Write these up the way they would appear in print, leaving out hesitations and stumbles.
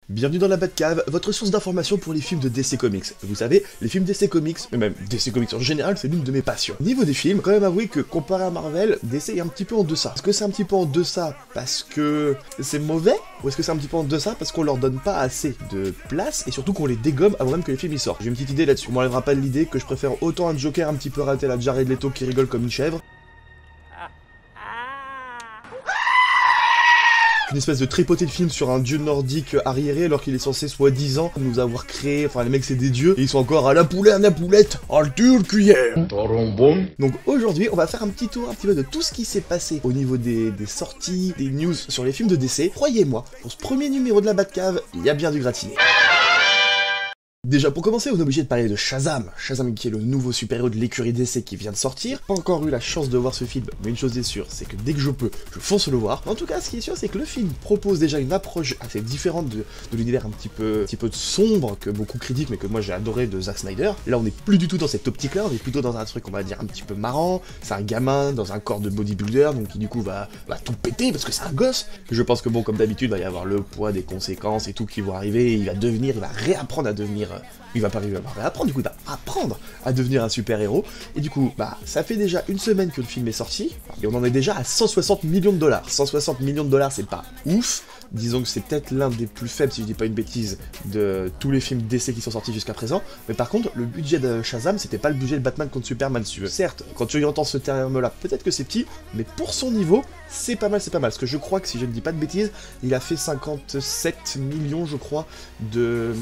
Bienvenue dans la Batcave, votre source d'information pour les films de DC Comics. Vous savez, les films DC Comics, mais même DC Comics en général, c'est l'une de mes passions. Niveau des films, quand même avouer que comparé à Marvel, DC est un petit peu en deçà. Est-ce que c'est un petit peu en deçà parce que c'est mauvais? Ou est-ce que c'est un petit peu en deçà parce qu'on leur donne pas assez de place et surtout qu'on les dégomme avant même que les films y sortent? J'ai une petite idée là-dessus. On m'enlèvera pas de l'idée que je préfère autant un Joker un petit peu raté à la Jared Leto qui rigole comme une chèvre, une espèce de tripoté de film sur un dieu nordique arriéré alors qu'il est censé soi-disant nous avoir créé, enfin les mecs c'est des dieux, et ils sont encore à la poulette, à le tue, cuillère. Donc aujourd'hui on va faire un petit tour un petit peu de tout ce qui s'est passé au niveau des sorties, des news sur les films de DC. Croyez-moi, pour ce premier numéro de la Batcave, il y a bien du gratiné. Déjà, pour commencer, on est obligé de parler de Shazam. Shazam qui est le nouveau super-héros de l'écurie DC qui vient de sortir. Pas encore eu la chance de voir ce film, mais une chose est sûre, c'est que dès que je peux, je fonce le voir. En tout cas, ce qui est sûr, c'est que le film propose déjà une approche assez différente de l'univers un petit peu sombre, que beaucoup critiquent, mais que moi j'ai adoré de Zack Snyder. Là, on n'est plus du tout dans cette optique-là, on est plutôt dans un truc, on va dire, un petit peu marrant. C'est un gamin dans un corps de bodybuilder, donc qui du coup va tout péter, parce que c'est un gosse. Je pense que bon, comme d'habitude, il va y avoir le poids des conséquences et tout qui vont arriver, et il va réapprendre à devenir... Il va pas réapprendre, du coup il va apprendre à devenir un super-héros. Et du coup, ça fait déjà une semaine que le film est sorti, et on en est déjà à 160 millions de dollars. 160 millions de dollars, c'est pas ouf. Disons que c'est peut-être l'un des plus faibles, si je dis pas une bêtise, de tous les films DC qui sont sortis jusqu'à présent. Mais par contre, le budget de Shazam, c'était pas le budget de Batman contre Superman, si tu veux. Certes, quand tu entends ce terme-là, peut-être que c'est petit, mais pour son niveau, c'est pas mal, c'est pas mal. Parce que je crois que, si je ne dis pas de bêtises, il a fait 57 millions, je crois, de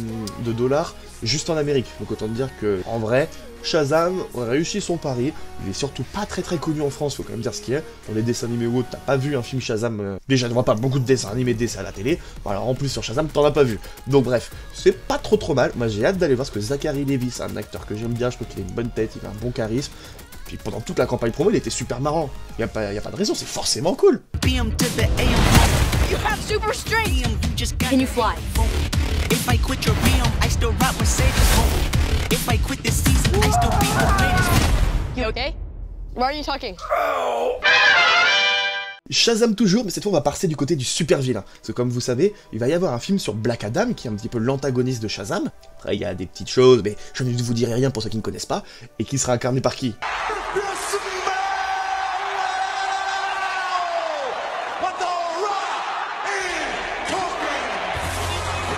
dollars juste en Amérique. Donc autant dire que, en vrai, Shazam a réussi son pari. Il est surtout pas très connu en France, faut quand même dire ce qu'il est. Dans les dessins animés ou autres, t'as pas vu un film Shazam. Déjà, tu vois pas beaucoup de dessins animés DC à la télé. Alors en plus sur Shazam, t'en as pas vu. Donc bref, c'est pas trop mal. Moi j'ai hâte d'aller voir, parce que Zachary Levi, c'est un acteur que j'aime bien. Je trouve qu'il a une bonne tête, il a un bon charisme. Puis pendant toute la campagne promo, il était super marrant. Y a pas de raison, c'est forcément cool. You have super strength. Can you fly? If I quit your BM, I still rap Mercedes. If I quit this season, I still be the greatest. You okay? Why are you talking? Shazam toujours, mais cette fois on va passer du côté du super vilain. Parce que comme vous savez, il va y avoir un film sur Black Adam, qui est un petit peu l'antagoniste de Shazam. Après il y a des petites choses, mais je ne vous dirai rien pour ceux qui ne connaissent pas. Et qui sera incarné par qui?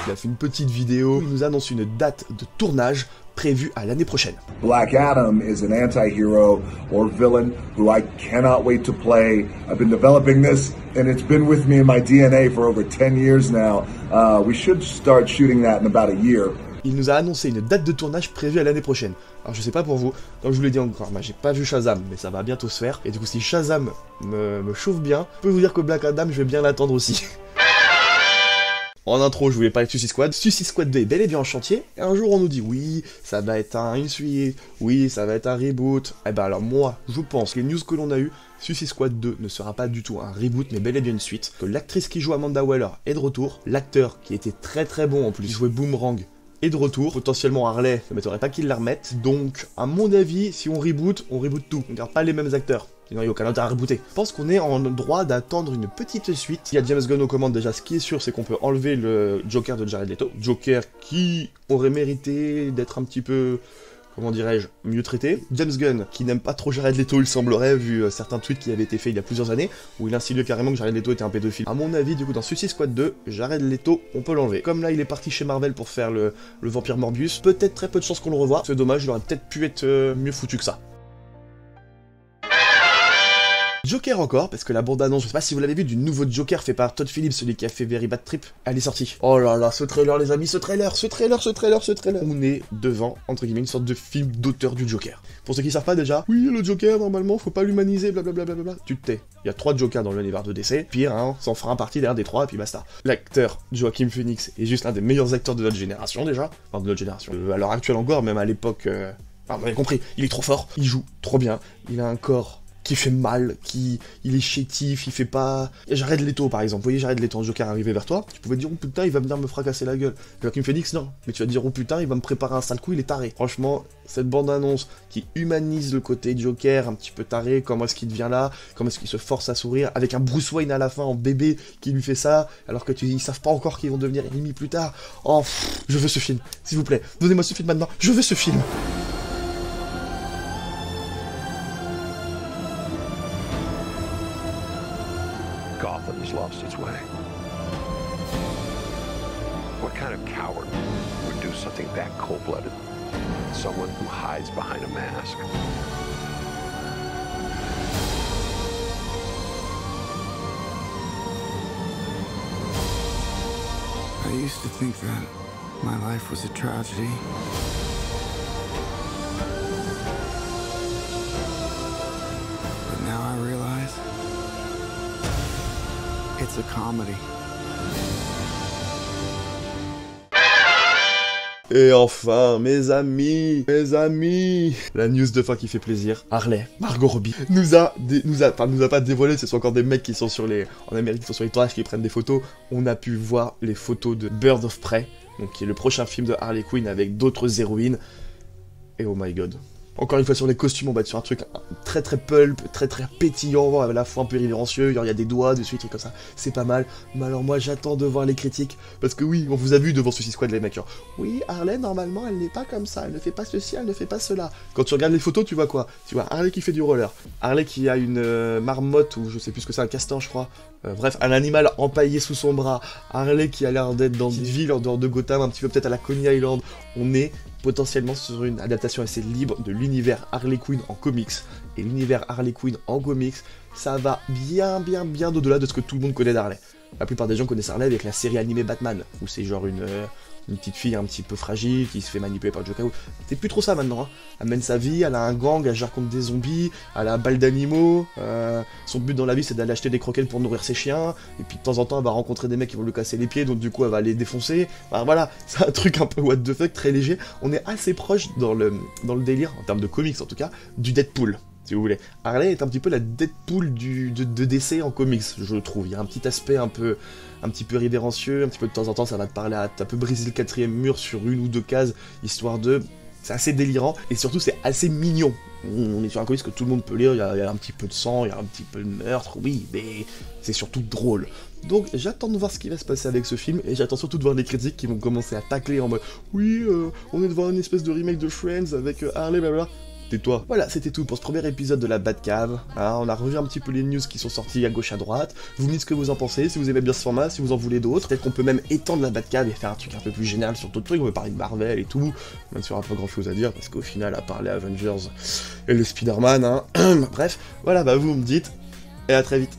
Il a fait une petite vidéo, il nous annonce une date de tournage prévue à l'année prochaine. Black Adam is an anti-hero or villain who I cannot wait to play. I've been developing this and it's been with me in my DNA for over 10 years now. We should start shooting that in about a year. Il nous a annoncé une date de tournage prévue à l'année prochaine. Alors je sais pas pour vous, comme je vous l'ai dit encore, moi j'ai pas vu Shazam, mais ça va bientôt se faire. Et du coup si Shazam me chauffe bien, je peux vous dire que Black Adam, je vais bien l'attendre aussi. En intro, je voulais parler de Suicide Squad. Suicide Squad 2 est bel et bien en chantier. Et un jour, on nous dit, oui, ça va être une suite. Oui, ça va être un reboot. Eh ben alors moi, je pense que les news que l'on a eues, Suicide Squad 2 ne sera pas du tout un reboot, mais bel et bien une suite. Que l'actrice qui joue Amanda Waller est de retour. L'acteur, qui était très bon en plus, qui jouait Boomerang, est de retour. Potentiellement Harley, ne m'étonnerait pas qu'ils la remettent. Donc, à mon avis, si on reboot tout. On garde pas les mêmes acteurs. Sinon, il n'y a aucun intérêt à rebooter. Je pense qu'on est en droit d'attendre une petite suite. Il y a James Gunn aux commandes déjà. Ce qui est sûr, c'est qu'on peut enlever le Joker de Jared Leto. Joker qui aurait mérité d'être un petit peu, comment dirais-je, mieux traité. James Gunn, qui n'aime pas trop Jared Leto, il semblerait, vu certains tweets qui avaient été faits il y a plusieurs années, où il insinue carrément que Jared Leto était un pédophile. À mon avis, du coup, dans Suicide Squad 2, Jared Leto, on peut l'enlever. Comme là, il est parti chez Marvel pour faire le vampire Morbius, peut-être très peu de chances qu'on le revoie. C'est dommage, il aurait peut-être pu être mieux foutu que ça. Joker encore, parce que la bande-annonce, je sais pas si vous l'avez vu, du nouveau Joker fait par Todd Phillips, celui qui a fait Very Bad Trip, elle est sortie. Oh là là, ce trailer les amis, ce trailer. On est devant, entre guillemets, une sorte de film d'auteur du Joker. Pour ceux qui savent pas déjà, oui, le Joker, normalement, faut pas l'humaniser, blablabla. Tu te tais. Il y a 3 Jokers dans l'univers de DC, pire, hein, s'en fera un parti derrière des 3, et puis basta. L'acteur Joaquin Phoenix est juste l'un des meilleurs acteurs de notre génération, déjà. Enfin, de notre génération. À l'heure actuelle encore, même à l'époque... Enfin, vous avez compris, il est trop fort, il joue trop bien, il a un corps qui fait mal, il est chétif, il fait pas... Jared Leto par exemple, vous voyez Jared Leto en Joker arriver vers toi, tu pouvais dire oh putain il va venir me fracasser la gueule. Joaquin Phoenix non, mais tu vas dire oh putain il va me préparer un sale coup, il est taré. Franchement, cette bande-annonce qui humanise le côté Joker un petit peu taré, comment est-ce qu'il devient là, comment est-ce qu'il se force à sourire, avec un Bruce Wayne à la fin en bébé qui lui fait ça, alors que ils savent pas encore qu'ils vont devenir ennemis plus tard. Oh, je veux ce film, s'il vous plaît, donnez-moi ce film maintenant, je veux ce film. Gotham's lost its way. What kind of coward would do something that cold-blooded? Someone who hides behind a mask. I used to think that my life was a tragedy. But now I realize it's a comedy. Et enfin, mes amis, la news de fin qui fait plaisir. Harley, Margot Robbie, nous a pas dévoilé, ce sont encore des mecs qui sont en Amérique, qui sont sur les tournages, qui prennent des photos. On a pu voir les photos de Bird of Prey, donc qui est le prochain film de Harley Quinn avec d'autres héroïnes. Et oh my god. Encore une fois sur les costumes, on va être sur un truc très pulp, très pétillant, à la fois un peu irrévérencieux, il y a des doigts dessus, des trucs comme ça, c'est pas mal. Mais alors moi j'attends de voir les critiques, parce que oui, on vous a vu devant Suicide Squad les mecs, genre, oui, Harley normalement elle n'est pas comme ça, elle ne fait pas ceci, elle ne fait pas cela. Quand tu regardes les photos, tu vois quoi? Tu vois Harley qui fait du roller, Harley qui a une marmotte, ou je sais plus ce que c'est, un castor je crois, bref, un animal empaillé sous son bras, Harley qui a l'air d'être dans une ville en dehors de Gotham, un petit peu peut-être à la Coney Island, on est potentiellement sur une adaptation assez libre de l'univers Harley Quinn en comics. Et l'univers Harley Quinn en comics, ça va bien au-delà de ce que tout le monde connaît d'Harley. La plupart des gens connaissent Harley avec la série animée Batman, où c'est genre une petite fille un petit peu fragile qui se fait manipuler par le Joker. C'est plus trop ça maintenant, hein. Elle mène sa vie, elle a un gang, elle gère contre des zombies, elle a un balle d'animaux, son but dans la vie c'est d'aller acheter des croquettes pour nourrir ses chiens, et puis de temps en temps elle va rencontrer des mecs qui vont lui casser les pieds, donc du coup elle va les défoncer. Enfin, voilà, c'est un truc un peu what the fuck, très léger. On est assez proche dans le délire, en termes de comics en tout cas, du Deadpool. Si vous voulez. Harley est un petit peu la Deadpool de DC en comics, je trouve. Il y a un petit aspect un petit peu révérencieux, un petit peu de temps en temps ça va te parler à un peu briser le quatrième mur sur une ou deux cases, histoire de... C'est assez délirant, et surtout c'est assez mignon. On est sur un comics que tout le monde peut lire, il y a un petit peu de sang, il y a un petit peu de meurtre, oui, mais c'est surtout drôle. Donc j'attends de voir ce qui va se passer avec ce film, et j'attends surtout de voir des critiques qui vont commencer à tacler en mode « Oui, on est devant une espèce de remake de Friends avec Harley, blablabla ». Tais-toi. Voilà, c'était tout pour ce premier épisode de la Batcave. Hein, on a revu un petit peu les news qui sont sorties à gauche à droite. Vous me dites ce que vous en pensez, si vous aimez bien ce format, si vous en voulez d'autres. Peut-être qu'on peut même étendre la Batcave et faire un truc un peu plus général sur d'autres trucs. On peut parler de Marvel et tout, même si on n'a pas grand chose à dire, parce qu'au final, à part les Avengers et le Spider-Man, hein. Bref, voilà, bah vous me dites, et à très vite.